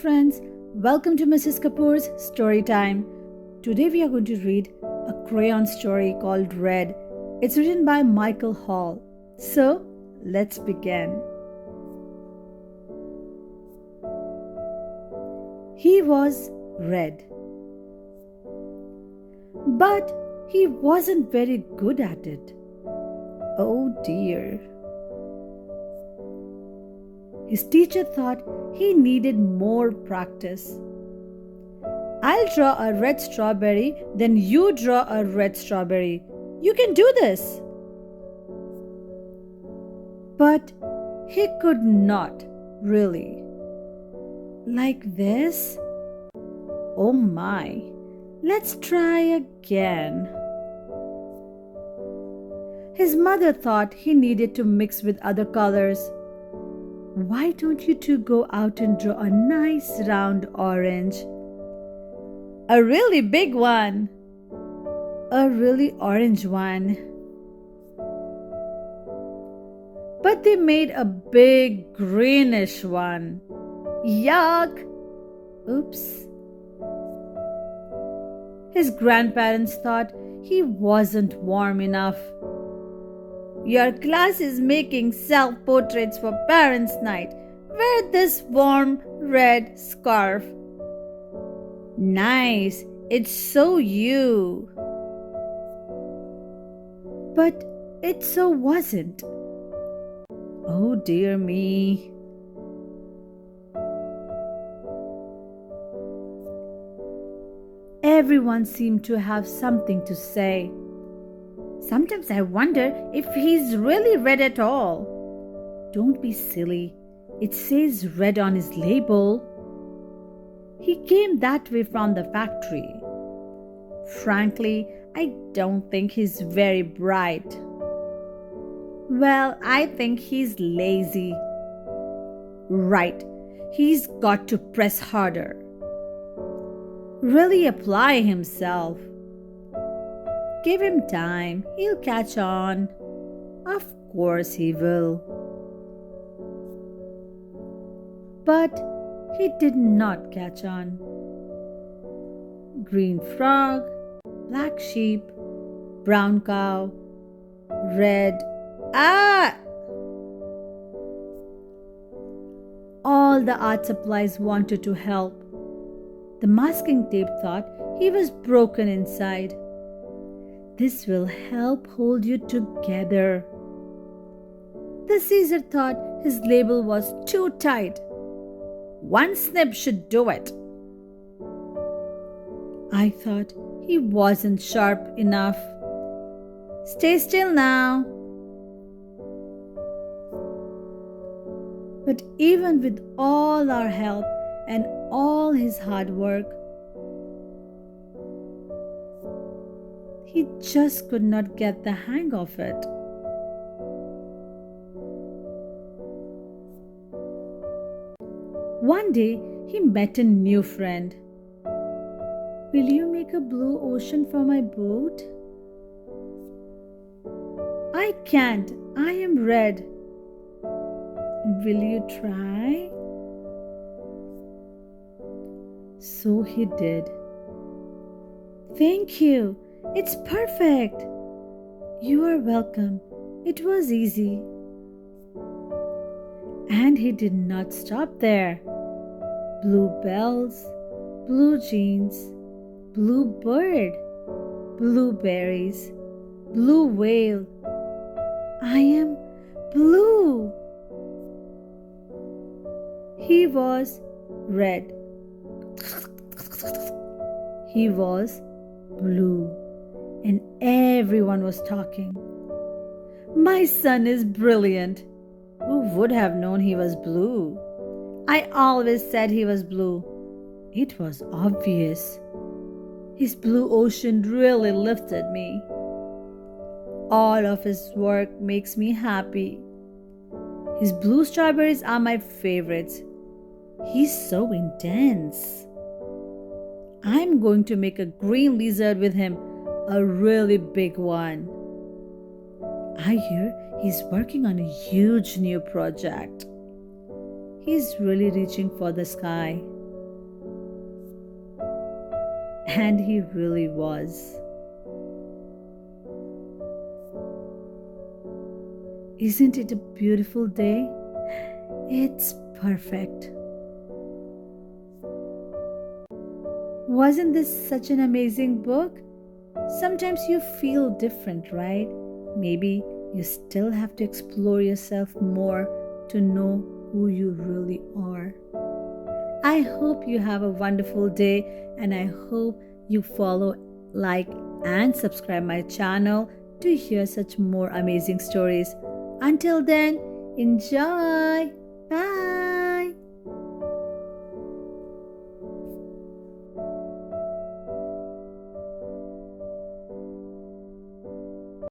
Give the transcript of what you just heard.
friends, welcome to Mrs. Kapoor's Story Time. Today we are going to read a crayon story called Red. It's written by Micheal Hall. So, let's begin. He was red, but he wasn't very good at it. Oh dear. His teacher thought he needed more practice. I'll draw a red strawberry, then you draw a red strawberry. You can do this. But he could not, really. Like this? Oh my. Let's try again. His mother thought he needed to mix with other colors. Why don't you two go out and draw a nice round orange? A really big one. A really orange one. But they made a big greenish one. Yuck! Oops. His grandparents thought he wasn't warm enough. Your class is making self-portraits for parents' night. Wear this warm red scarf. Nice. It's so you. But it so wasn't. Oh dear me. Everyone seemed to have something to say. Sometimes I wonder if he's really red at all. Don't be silly. It says red on his label. He came that way from the factory. Frankly, I don't think he's very bright. Well, I think he's lazy. Right. He's got to press harder. Really apply himself. Give him time. He'll catch on. Of course he will. But he did not catch on. Green frog, black sheep, brown cow, red. All the art supplies wanted to help. The masking tape thought he was broken inside. This will help hold you together. The Caesar thought his label was too tight. One snip should do it. I thought he wasn't sharp enough. Stay still now. But even with all our help and all his hard work, he just could not get the hang of it. One day, he met a new friend. Will you make a blue ocean for my boat? I can't. I am red. Will you try? So he did. Thank you. It's perfect. You are welcome. It was easy. And he did not stop there. Blue bells, blue jeans, blue bird, blueberries, blue whale. I am blue. He was red. He was blue. And everyone was talking. My son is brilliant. Who would have known he was blue? I always said he was blue. It was obvious. His blue ocean really lifted me. All of his work makes me happy. His blue strawberries are my favorites. He's so intense. I'm going to make a green lizard with him. A really big one. I hear he's working on a huge new project. He's really reaching for the sky. And he really was. Isn't it a beautiful day? It's perfect. Wasn't this such an amazing book? Sometimes you feel different, right? Maybe you still have to explore yourself more to know who you really are. I hope you have a wonderful day, and I hope you follow, like, and subscribe my channel to hear such more amazing stories. Until then, enjoy. Bye.